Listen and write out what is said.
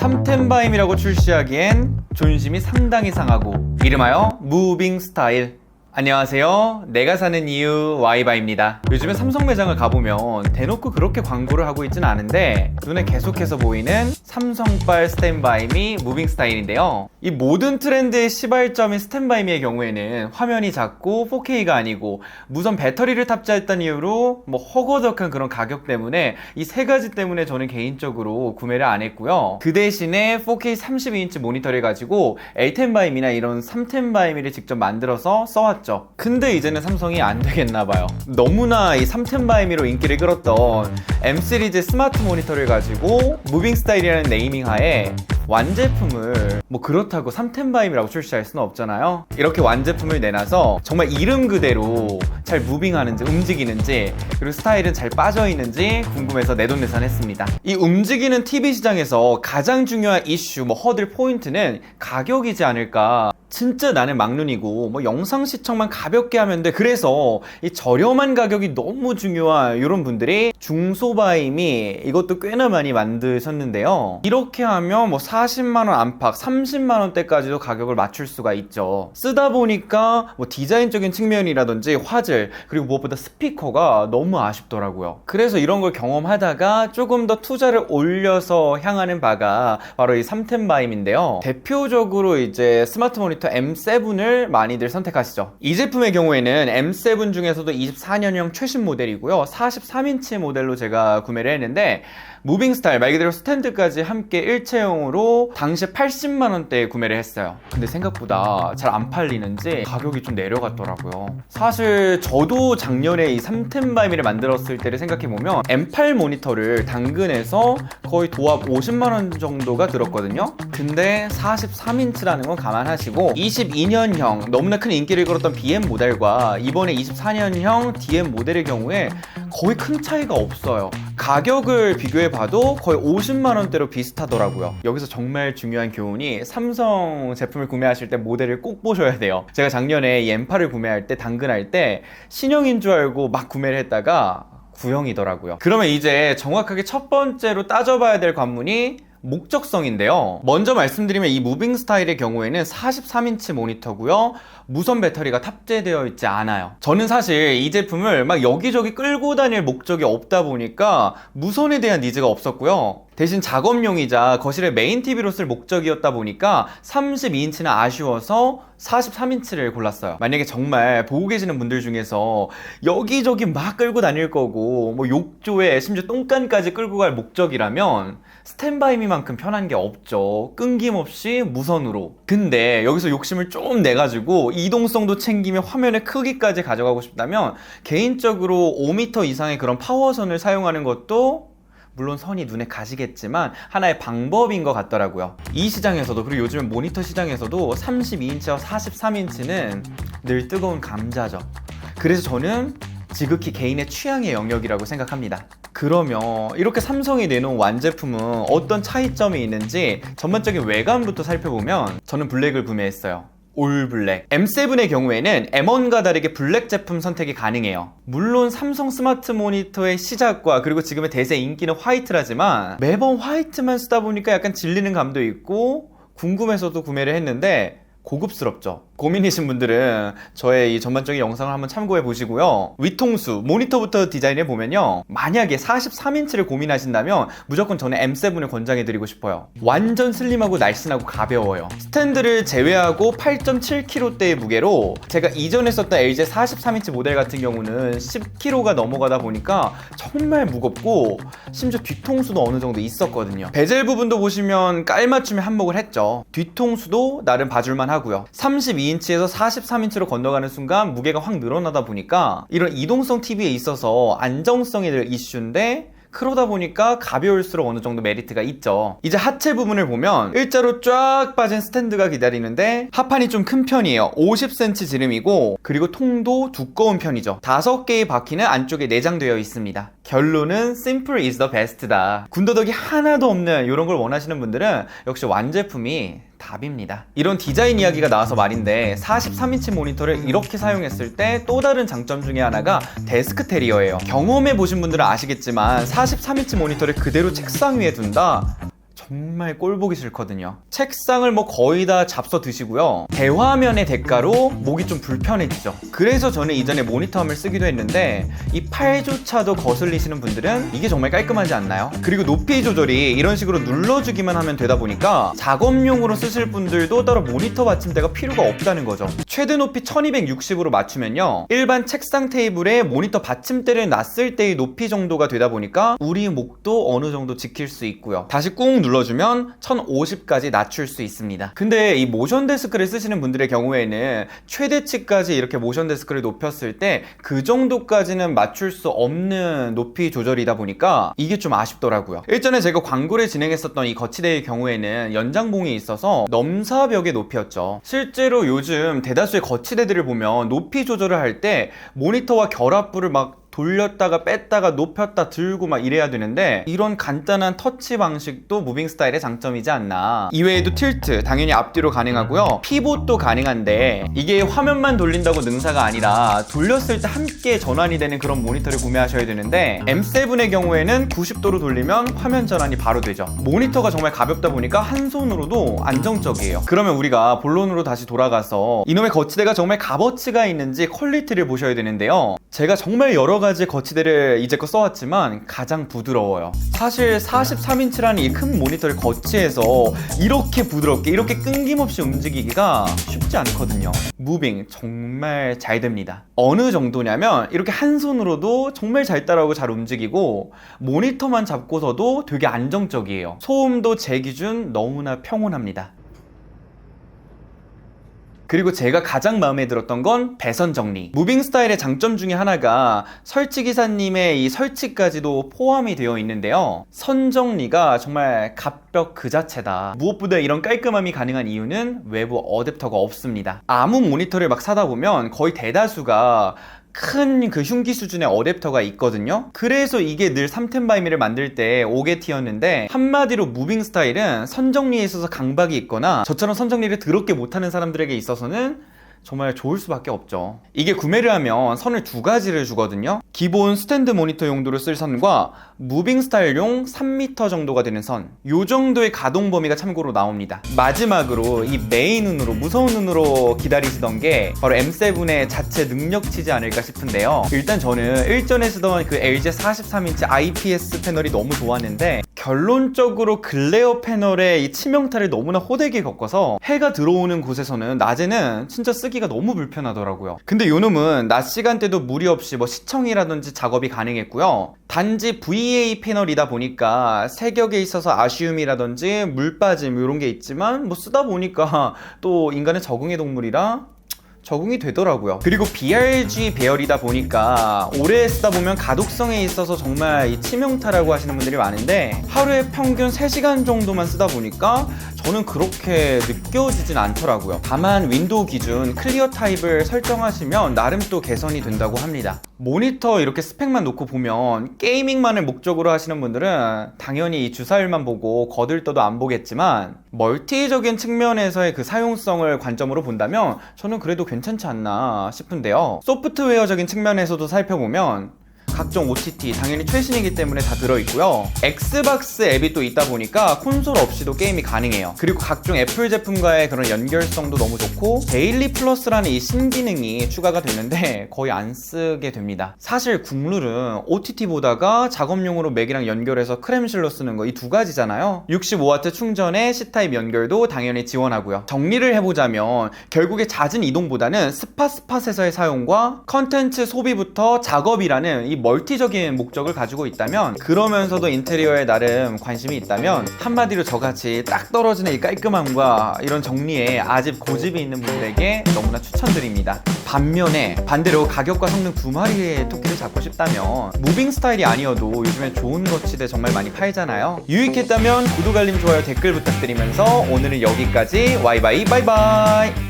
삼텐바임이라고 출시하기엔 존심이 상당히 상하고 이름하여 무빙 스타일. 안녕하세요. 내가 사는 이유 와이바입니다. 요즘에 삼성 매장을 가보면 대놓고 그렇게 광고를 하고 있지는 않은데 눈에 계속해서 보이는 삼성빨 스탠바이미 무빙 스타일인데요. 이 모든 트렌드의 시발점인 스탠바이미의 경우에는 화면이 작고 4K가 아니고 무선 배터리를 탑재했다는 이유로 허거덕한 그런 가격 때문에 이 세 가지 때문에 저는 개인적으로 구매를 안 했고요. 그 대신에 4K 32인치 모니터를 가지고 A10바이미나 이런 310바이미를 직접 만들어서 써왔죠. 근데 이제는 삼성이 안 되겠나봐요. 너무나 이 310바이미로 인기를 끌었던 M 시리즈 스마트 모니터를 가지고 무빙 스타일이라는 네이밍 하에 완제품을 그렇다고 310바이미라고 출시할 수는 없잖아요. 이렇게 완제품을 내놔서 정말 이름 그대로 잘 무빙하는지 움직이는지 그리고 스타일은 잘 빠져있는지 궁금해서 내돈내산했습니다. 이 움직이는 TV 시장에서 가장 중요한 이슈 허들 포인트는 가격이지 않을까. 진짜 나는 막눈이고 영상 시청만 가볍게 하면 돼. 그래서 이 저렴한 가격이 너무 중요한 이런 분들이 중소바임이 이것도 꽤나 많이 만드셨는데요. 이렇게 하면 40만원 안팎 30만원대까지도 가격을 맞출 수가 있죠. 쓰다 보니까 디자인적인 측면이라든지 화질 그리고 무엇보다 스피커가 너무 아쉽더라고요. 그래서 이런 걸 경험하다가 조금 더 투자를 올려서 향하는 바가 바로 이 3텐바임인데요. 대표적으로 이제 스마트 모니터 M7을 많이들 선택하시죠. 이 제품의 경우에는 M7 중에서도 24년형 최신 모델이고요. 43인치 모델로 제가 구매를 했는데 무빙 스타일 말 그대로 스탠드까지 함께 일체형으로 당시 80만원대에 구매를 했어요. 근데 생각보다 잘 안 팔리는지 가격이 좀 내려갔더라고요. 사실 저도 작년에 이 3텐바이미를 만들었을 때를 생각해보면 M8 모니터를 당근에서 거의 도합 50만원 정도가 들었거든요. 근데 43인치라는 건 감안하시고 22년형 너무나 큰 인기를 끌었던 BM 모델과 이번에 24년형 DM 모델의 경우에 거의 큰 차이가 없어요. 가격을 비교해봐도 거의 50만원대로 비슷하더라고요. 여기서 정말 중요한 교훈이 삼성 제품을 구매하실 때 모델을 꼭 보셔야 돼요. 제가 작년에 이 M8을 구매할 때 당근할 때 신형인 줄 알고 막 구매를 했다가 구형이더라고요. 그러면 이제 정확하게 첫 번째로 따져봐야 될 관문이 목적성인데요. 먼저 말씀드리면 이 무빙 스타일의 경우에는 43인치 모니터고요. 무선 배터리가 탑재되어 있지 않아요. 저는 사실 이 제품을 막 여기저기 끌고 다닐 목적이 없다 보니까 무선에 대한 니즈가 없었고요. 대신 작업용이자 거실에 메인 TV로 쓸 목적이었다 보니까 32인치는 아쉬워서 43인치를 골랐어요. 만약에 정말 보고 계시는 분들 중에서 여기저기 막 끌고 다닐 거고 욕조에 심지어 똥간까지 끌고 갈 목적이라면 스탠바이미만큼 편한 게 없죠. 끊김없이 무선으로. 근데 여기서 욕심을 좀 내가지고 이동성도 챙기며 화면의 크기까지 가져가고 싶다면 개인적으로 5m 이상의 그런 파워선을 사용하는 것도 물론 선이 눈에 가시겠지만 하나의 방법인 것 같더라고요. 이 시장에서도 그리고 요즘 모니터 시장에서도 32인치와 43인치는 늘 뜨거운 감자죠. 그래서 저는 지극히 개인의 취향의 영역이라고 생각합니다. 그러면 이렇게 삼성이 내놓은 완제품은 어떤 차이점이 있는지 전반적인 외관부터 살펴보면 저는 블랙을 구매했어요. 올 블랙. M7의 경우에는 M1과 다르게 블랙 제품 선택이 가능해요. 물론 삼성 스마트 모니터의 시작과 그리고 지금의 대세 인기는 화이트라지만 매번 화이트만 쓰다 보니까 약간 질리는 감도 있고 궁금해서도 구매를 했는데 고급스럽죠. 고민이신 분들은 저의 이 전반적인 영상을 한번 참고해 보시고요. 위통수, 모니터부터 디자인해 보면요. 만약에 43인치를 고민하신다면 무조건 저는 M7을 권장해 드리고 싶어요. 완전 슬림하고 날씬하고 가벼워요. 스탠드를 제외하고 8.7kg대의 무게로 제가 이전에 썼던 LG 43인치 모델 같은 경우는 10kg가 넘어가다 보니까 정말 무겁고 심지어 뒤통수도 어느 정도 있었거든요. 베젤 부분도 보시면 깔맞춤에 한몫을 했죠. 뒤통수도 나름 봐줄만 하고요. 32인치에서 43인치로 건너가는 순간 무게가 확 늘어나다 보니까 이런 이동성 TV에 있어서 안정성이 늘 이슈인데 그러다 보니까 가벼울수록 어느 정도 메리트가 있죠. 이제 하체 부분을 보면 일자로 쫙 빠진 스탠드가 기다리는데 하판이 좀 큰 편이에요. 50cm 지름이고 그리고 통도 두꺼운 편이죠. 5개의 바퀴는 안쪽에 내장되어 있습니다. 결론은 simple is the best다. 군더더기 하나도 없는 이런 걸 원하시는 분들은 역시 완제품이 답입니다. 이런 디자인 이야기가 나와서 말인데 43인치 모니터를 이렇게 사용했을 때 또 다른 장점 중에 하나가 데스크 테리어예요. 경험해 보신 분들은 아시겠지만 43인치 모니터를 그대로 책상 위에 둔다? 정말 꼴보기 싫거든요. 책상을 뭐 거의 다 잡숴 드시고요. 대화면의 대가로 목이 좀 불편해지죠. 그래서 저는 이전에 모니터함을 쓰기도 했는데 이 팔조차도 거슬리시는 분들은 이게 정말 깔끔하지 않나요? 그리고 높이 조절이 이런 식으로 눌러주기만 하면 되다 보니까 작업용으로 쓰실 분들도 따로 모니터 받침대가 필요가 없다는 거죠. 최대 높이 1260으로 맞추면요, 일반 책상 테이블에 모니터 받침대를 놨을 때의 높이 정도가 되다 보니까 우리 목도 어느 정도 지킬 수 있고요. 다시 꾹 눌러주면 1050까지 낮출 수 있습니다. 근데 이 모션 데스크를 쓰시는 분들의 경우에는 최대치까지 이렇게 모션 데스크를 높였을 때 그 정도까지는 맞출 수 없는 높이 조절이다 보니까 이게 좀 아쉽더라고요. 일전에 제가 광고를 진행했었던 이 거치대의 경우에는 연장봉이 있어서 넘사벽의 높이였죠. 실제로 요즘 대다수의 거치대들을 보면 높이 조절을 할 때 모니터와 결합부를 막 돌렸다가 뺐다가 높였다 들고 막 이래야 되는데, 이런 간단한 터치 방식도 무빙 스타일의 장점이지 않나. 이외에도 틸트 당연히 앞뒤로 가능하고요, 피봇도 가능한데 이게 화면만 돌린다고 능사가 아니라 돌렸을 때 함께 전환이 되는 그런 모니터를 구매하셔야 되는데, M7의 경우에는 90도로 돌리면 화면 전환이 바로 되죠. 모니터가 정말 가볍다 보니까 한 손으로도 안정적이에요. 그러면 우리가 본론으로 다시 돌아가서 이놈의 거치대가 정말 값어치가 있는지 퀄리티를 보셔야 되는데요, 제가 정말 여러 가지 거치대를 이제껏 써왔지만 가장 부드러워요. 사실 43인치라는 이 큰 모니터를 거치해서 이렇게 부드럽게 이렇게 끊김없이 움직이기가 쉽지 않거든요. 무빙 정말 잘 됩니다. 어느 정도냐면 이렇게 한 손으로도 정말 잘 따라오고 잘 움직이고, 모니터만 잡고서도 되게 안정적이에요. 소음도 제 기준 너무나 평온합니다. 그리고 제가 가장 마음에 들었던 건 배선 정리. 무빙 스타일의 장점 중에 하나가 설치기사님의 이 설치까지도 포함이 되어 있는데요, 선 정리가 정말 갑벽 그 자체다. 무엇보다 이런 깔끔함이 가능한 이유는 외부 어댑터가 없습니다. 아무 모니터를 막 사다 보면 거의 대다수가 큰 그 흉기 수준의 어댑터가 있거든요. 그래서 이게 늘 3텐 바이미를 만들 때 5개티였는데, 한마디로 무빙 스타일은 선정리에 있어서 강박이 있거나 저처럼 선정리를 더럽게 못하는 사람들에게 있어서는 정말 좋을 수밖에 없죠. 이게 구매를 하면 선을 두 가지를 주거든요. 기본 스탠드 모니터 용도로 쓸 선과 무빙 스타일용 3m 정도가 되는 선, 요 정도의 가동 범위가 참고로 나옵니다. 마지막으로 이 메인 눈으로, 무서운 눈으로 기다리시던 게 바로 M7의 자체 능력치지 않을까 싶은데요, 일단 저는 일전에 쓰던 그 LG 43인치 IPS 패널이 너무 좋았는데, 결론적으로 글레어 패널의 이 치명타를 너무나 호되게 겪어서 해가 들어오는 곳에서는 낮에는 진짜 쓰기가 너무 불편하더라고요. 근데 요놈은 낮 시간대도 무리 없이 뭐 시청이라든지 작업이 가능했고요. 단지 VA 패널이다 보니까 색역에 있어서 아쉬움이라든지 물 빠짐 이런 게 있지만, 뭐 쓰다 보니까 또 인간은 적응의 동물이라 적응이 되더라고요. 그리고 BRG 배열이다 보니까 오래 쓰다 보면 가독성에 있어서 정말 이 치명타라고 하시는 분들이 많은데, 하루에 평균 3시간 정도만 쓰다 보니까 저는 그렇게 느껴지진 않더라고요. 다만 윈도우 기준 클리어 타입을 설정하시면 나름 또 개선이 된다고 합니다. 모니터 이렇게 스펙만 놓고 보면 게이밍만을 목적으로 하시는 분들은 당연히 이 주사율만 보고 거들떠도 안 보겠지만, 멀티적인 측면에서의 그 사용성을 관점으로 본다면 저는 그래도 괜찮지 않나 싶은데요, 소프트웨어적인 측면에서도 살펴보면 각종 OTT 당연히 최신이기 때문에 다 들어있고요, 엑스박스 앱이 또 있다 보니까 콘솔 없이도 게임이 가능해요. 그리고 각종 애플 제품과의 그런 연결성도 너무 좋고, 데일리 플러스라는 이 신기능이 추가가 되는데 거의 안 쓰게 됩니다. 사실 국룰은 OTT 보다가 작업용으로 맥이랑 연결해서 크램실로 쓰는 거, 이 두 가지잖아요. 65W 충전에 C타입 연결도 당연히 지원하고요. 정리를 해보자면 결국에 잦은 이동보다는 스팟에서의 사용과 컨텐츠 소비부터 작업이라는 이 멀티적인 목적을 가지고 있다면, 그러면서도 인테리어에 나름 관심이 있다면, 한마디로 저같이 딱 떨어지는 이 깔끔함과 이런 정리에 아직 고집이 있는 분들에게 너무나 추천드립니다. 반면에 반대로 가격과 성능 두 마리의 토끼를 잡고 싶다면, 무빙 스타일이 아니어도 요즘에 좋은 거치대 정말 많이 팔잖아요. 유익했다면 구독, 알림, 좋아요, 댓글 부탁드리면서 오늘은 여기까지. 와이바이 바이바이.